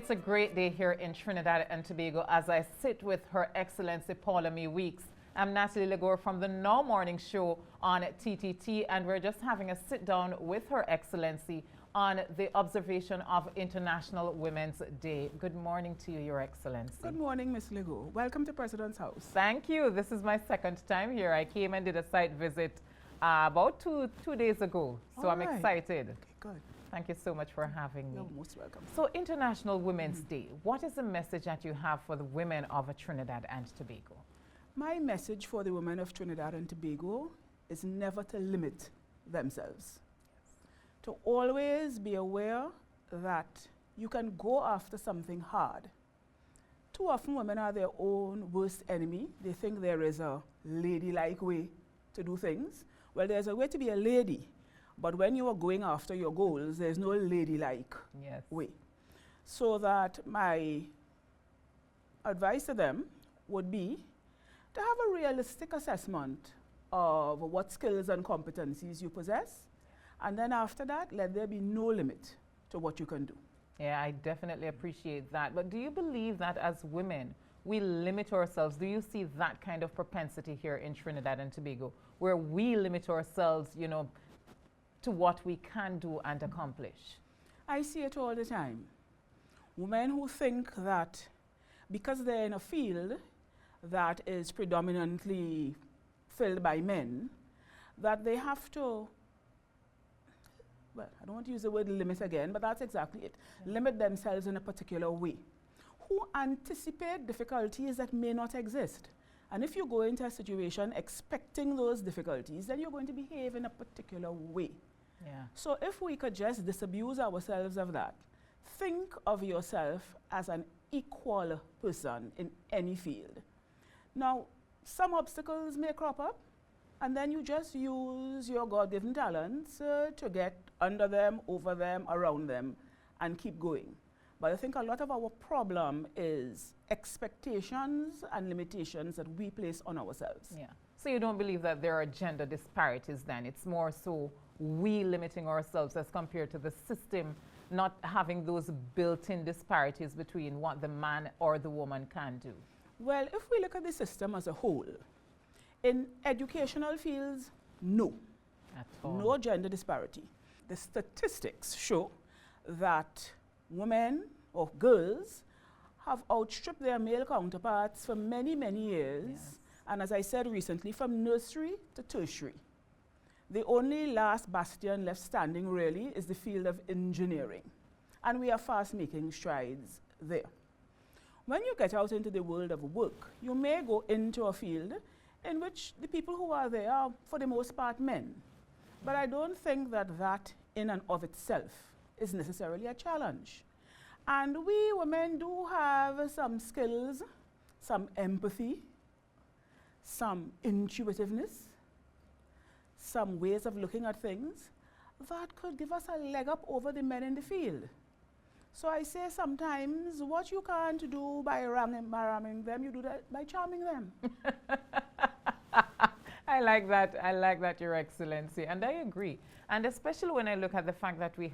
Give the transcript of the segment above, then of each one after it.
It's a great day here in Trinidad and Tobago as I sit with Her Excellency Paula Weeks. I'm Natalie Legore from the Now Morning Show on TTT, and we're just having a sit down with Her Excellency on the observation of International Women's Day. Good morning to you, Your Excellency. Good morning, Ms. Legore. Welcome to President's House. Thank you. This is my second time here. I came and did a site visit about two days ago, so I'm excited. Okay, good. Thank you so much for having me. You're most welcome. So International Women's Day, what is the message that you have for the women of Trinidad and Tobago? My message for the women of Trinidad and Tobago is never to limit themselves. To always be aware that you can go after something hard. Too often women are their own worst enemy. They think there is a ladylike way to do things. Well, there's a way to be a lady, but when you are going after your goals, there's no ladylike way. So that my advice to them would be to have a realistic assessment of what skills and competencies you possess, and then after that, let there be no limit to what you can do. Yeah, I definitely appreciate that. But do you believe that as women, we limit ourselves? Do you see that kind of propensity here in Trinidad and Tobago, where we limit ourselves, you know, to what we can do and accomplish? I see it all the time. Women who think that because they're in a field that is predominantly filled by men, that they have to, well, I don't want to use the word limit again, but that's exactly it. Limit themselves in a particular way. Who anticipate difficulties that may not exist. And if you go into a situation expecting those difficulties, then you're going to behave in a particular way. Yeah. So if we could just disabuse ourselves of that, think of yourself as an equal person in any field. Now, some obstacles may crop up, and then you just use your God-given talents to get under them, over them, around them, and keep going. But I think a lot of our problem is expectations and limitations that we place on ourselves. Yeah. So you don't believe that there are gender disparities then? It's more so we limiting ourselves as compared to the system not having those built-in disparities between what the man or the woman can do? Well, if we look at the system as a whole, in educational fields, no. At all. No gender disparity. The statistics show that women or girls have outstripped their male counterparts for many, many years. Yes. And as I said recently, from nursery to tertiary. The only last bastion left standing really is the field of engineering. And we are fast making strides there. When you get out into the world of work, you may go into a field in which the people who are there are, for the most part, men. But I don't think that that in and of itself is necessarily a challenge. And we women do have some skills, some empathy, some intuitiveness, some ways of looking at things that could give us a leg up over the men in the field. So I say sometimes what you can't do by ramming them, you do that by charming them. I like that, Your Excellency, and I agree. And especially when I look at the fact that we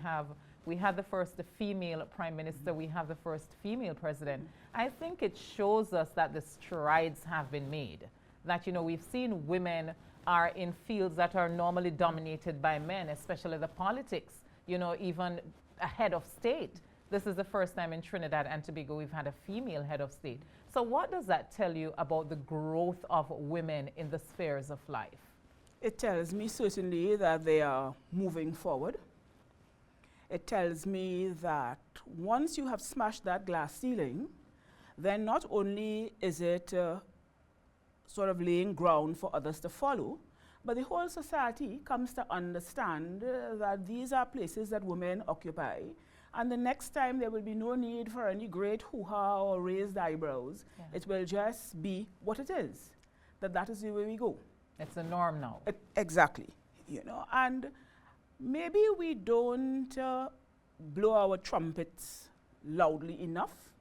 had the first female prime minister, we have the first female president. I think it shows us that the strides have been made. That, you know, we've seen women are in fields that are normally dominated by men, especially the politics, you know, even a head of state. This is the first time in Trinidad and Tobago we've had a female head of state. So what does that tell you about the growth of women in the spheres of life? It tells me certainly that they are moving forward. It tells me that once you have smashed that glass ceiling, then not only is it sort of laying ground for others to follow, but the whole society comes to understand that these are places that women occupy. And the next time there will be no need for any great hoo-ha or raised eyebrows. Yeah. It will just be what it is, that is the way we go. It's a norm now. Exactly. You know, and maybe we don't blow our trumpets loudly enough.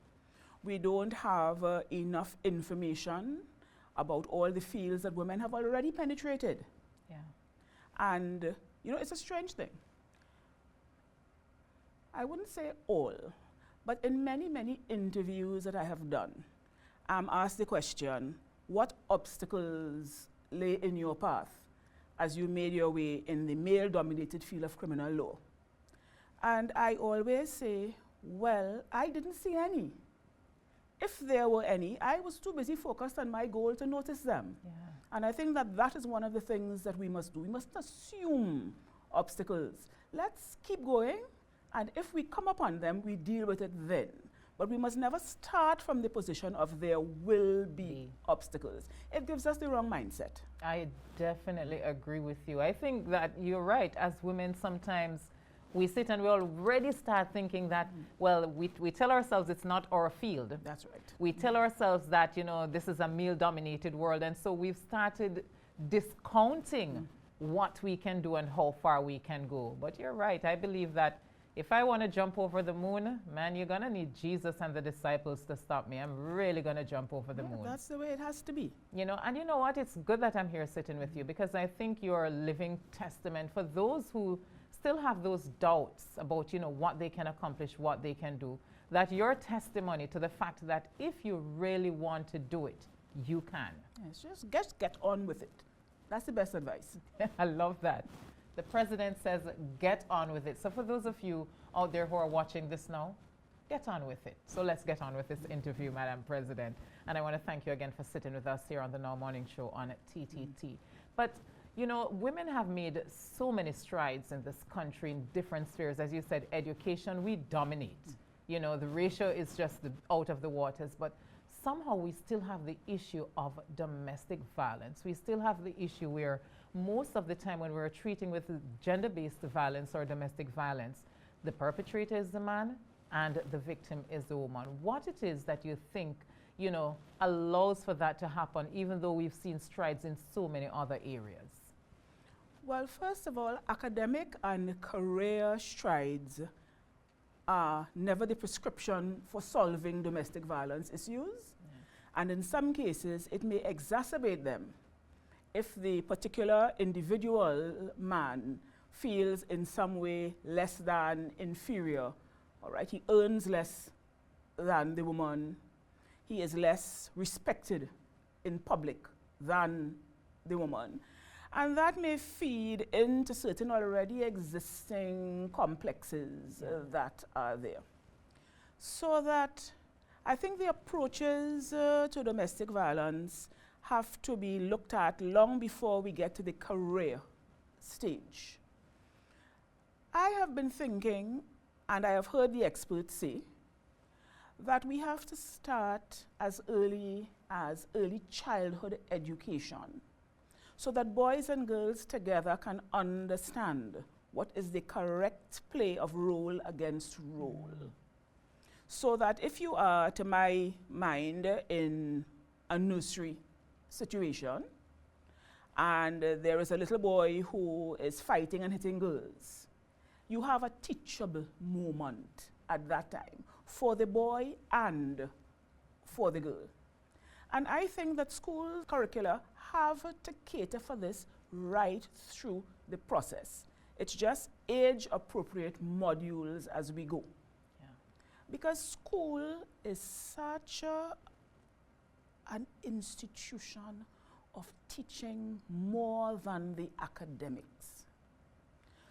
We don't have enough information about all the fields that women have already penetrated. Yeah. And, you know, it's a strange thing. I wouldn't say all, But in many, many interviews that I have done, I'm asked the question, what obstacles lay in your path as you made your way in the male-dominated field of criminal law? And I always say, well, I didn't see any. If there were any, I was too busy focused on my goal to notice them. Yeah. And I think that that is one of the things that we must do. We mustn't assume obstacles. Let's keep going, and if we come upon them, we deal with it then. But we must never start from the position of there will be obstacles. It gives us the wrong mindset. I definitely agree with you. I think that you're right. As women, sometimes we sit and we already start thinking that, well, we tell ourselves it's not our field. That's right. We tell ourselves that, you know, this is a male-dominated world, and so we've started discounting what we can do and how far we can go. But you're right. I believe that if I want to jump over the moon, man, you're going to need Jesus and the disciples to stop me. I'm really going to jump over the moon. That's the way it has to be. You know, and you know what? It's good that I'm here sitting with you, because I think you're a living testament for those who still have those doubts about, you know, what they can accomplish, what they can do, that your testimony to the fact that if you really want to do it, you can. Yes, just get on with it. That's the best advice. I love that. The president says, get on with it. So for those of you out there who are watching this now, get on with it. So let's get on with this interview, Madam President. And I want to thank you again for sitting with us here on the Now Morning Show on TTT. But, you know, women have made so many strides in this country in different spheres. As you said, education, we dominate. You know, the ratio is just out of the waters. But somehow we still have the issue of domestic violence. We still have the issue where most of the time when we're treating with gender-based violence or domestic violence, the perpetrator is the man and the victim is the woman. What it is that you think, you know, allows for that to happen, even though we've seen strides in so many other areas? Well, first of all, academic and career strides are never the prescription for solving domestic violence issues. And in some cases, it may exacerbate them if the particular individual man feels in some way less than inferior. All right, he earns less than the woman. He is less respected in public than the woman. And that may feed into certain already existing complexes that are there. So that I think the approaches to domestic violence have to be looked at long before we get to the career stage. I have been thinking, and I have heard the experts say, that we have to start as early childhood education, so that boys and girls together can understand what is the correct play of role against role. So that if you are, to my mind, in a nursery situation, and there is a little boy who is fighting and hitting girls, you have a teachable moment at that time for the boy and for the girl. And I think that school curricula have to cater for this right through the process. It's just age-appropriate modules as we go. Yeah. Because school is such an institution of teaching more than the academics.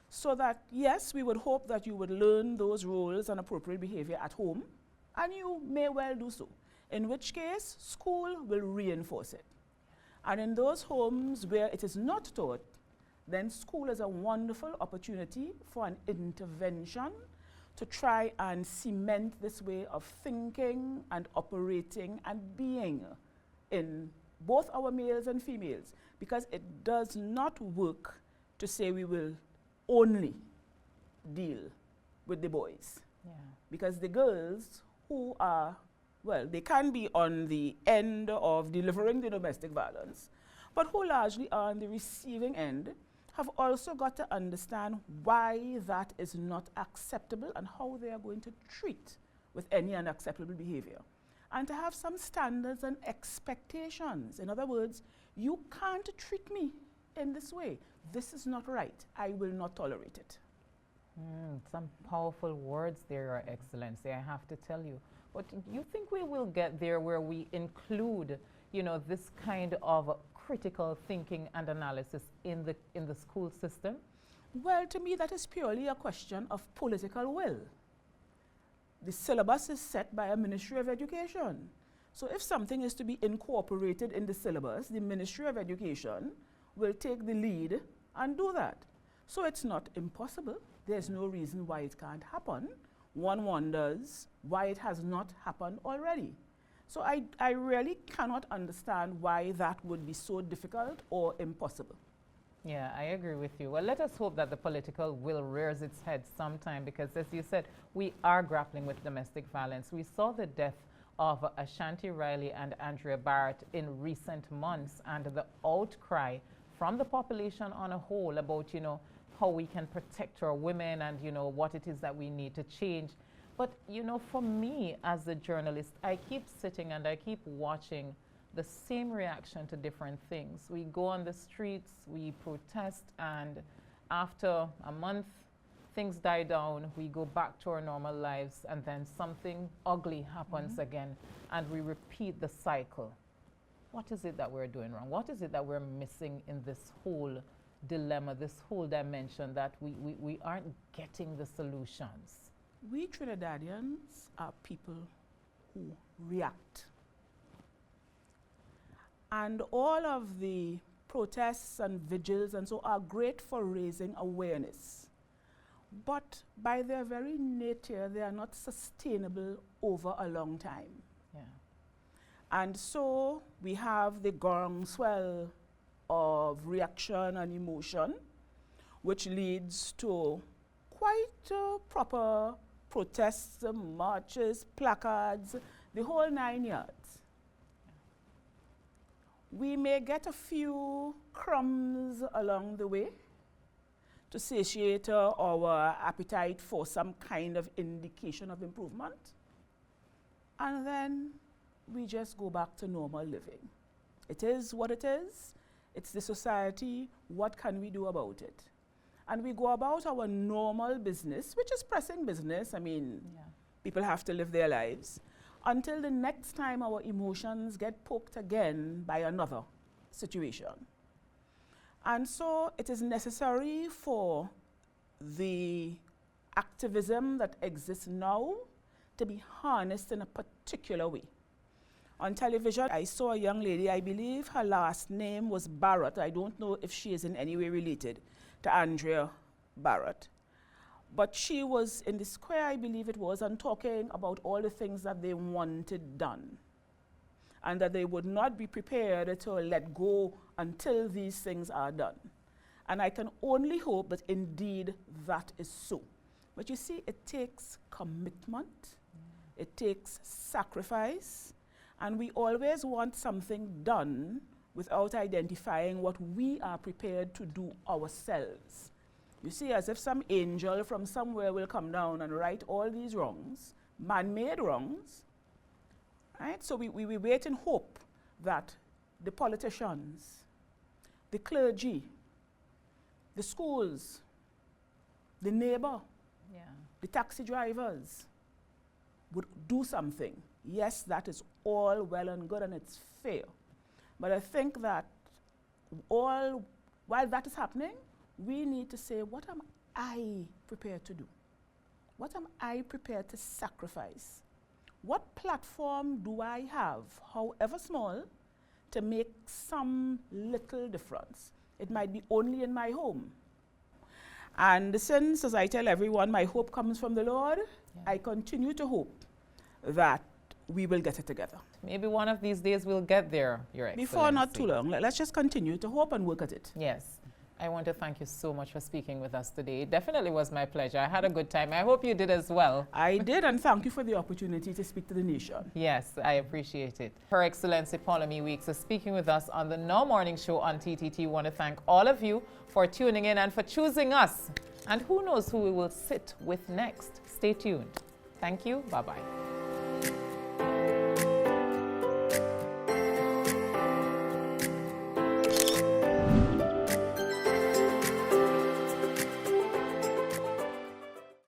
So that, yes, we would hope that you would learn those roles and appropriate behavior at home, and you may well do so, in which case school will reinforce it. And in those homes where it is not taught, then school is a wonderful opportunity for an intervention to try and cement this way of thinking and operating and being in both our males and females, because it does not work to say we will only deal with the boys. Yeah. Because the girls who are, well, they can be on the end of delivering the domestic violence, but who largely are on the receiving end, have also got to understand why that is not acceptable and how they are going to treat with any unacceptable behavior. And to have some standards and expectations. In other words, you can't treat me in this way. This is not right. I will not tolerate it. Some powerful words there, Your Excellency, I have to tell you. But you think we will get there where we include, this kind of critical thinking and analysis in the school system? Well, to me, that is purely a question of political will. The syllabus is set by a Ministry of Education. So if something is to be incorporated in the syllabus, the Ministry of Education will take the lead and do that. So it's not impossible. There's no reason why it can't happen. One wonders why it has not happened already. So I really cannot understand why that would be so difficult or impossible. Yeah, I agree with you. Well, let us hope that the political will rears its head sometime, because as you said, we are grappling with domestic violence. We saw the death of Ashanti Riley and Andrea Barrett in recent months, and the outcry from the population on a whole about, how we can protect our women and, what it is that we need to change. But, for me as a journalist, I keep sitting and I keep watching the same reaction to different things. We go on the streets, we protest, and after a month, things die down, we go back to our normal lives, and then something ugly happens again, and we repeat the cycle. What is it that we're doing wrong? What is it that we're missing in this whole dilemma, this whole dimension, that we aren't getting the solutions? We Trinidadians are people who react. And all of the protests and vigils and so are great for raising awareness. But by their very nature, they are not sustainable over a long time. Yeah. And so we have the groundswell of reaction and emotion, which leads to quite proper protests, marches, placards, the whole 9 yards. We may get a few crumbs along the way to satiate our appetite for some kind of indication of improvement. And then we just go back to normal living. It is what it is. It's the society. What can we do about it? And we go about our normal business, which is pressing business. I mean, people have to live their lives, until the next time our emotions get poked again by another situation. And so it is necessary for the activism that exists now to be harnessed in a particular way. On television, I saw a young lady, I believe her last name was Barrett. I don't know if she is in any way related to Andrea Barrett. But she was in the square, I believe it was, and talking about all the things that they wanted done, and that they would not be prepared to let go until these things are done. And I can only hope that indeed that is so. But you see, it takes commitment, it takes sacrifice, and we always want something done without identifying what we are prepared to do ourselves. You see, as if some angel from somewhere will come down and right all these wrongs, man-made wrongs, right? So we wait and hope that the politicians, the clergy, the schools, the neighbor, the taxi drivers would do something. Yes, that is all well and good and it's fair. But I think that while that is happening, we need to say, what am I prepared to do? What am I prepared to sacrifice? What platform do I have, however small, to make some little difference? It might be only in my home. And since, as I tell everyone, my hope comes from the Lord, I continue to hope that we will get it together. Maybe one of these days we'll get there, Your Excellency. Before not too long. Let's just continue to hope and work at it. Yes. I want to thank you so much for speaking with us today. It definitely was my pleasure. I had a good time. I hope you did as well. I did, and thank you for the opportunity to speak to the nation. Yes, I appreciate it. Her Excellency Paula Weeks is speaking with us on the Now Morning Show on TTT. We want to thank all of you for tuning in and for choosing us. And who knows who we will sit with next. Stay tuned. Thank you. Bye-bye.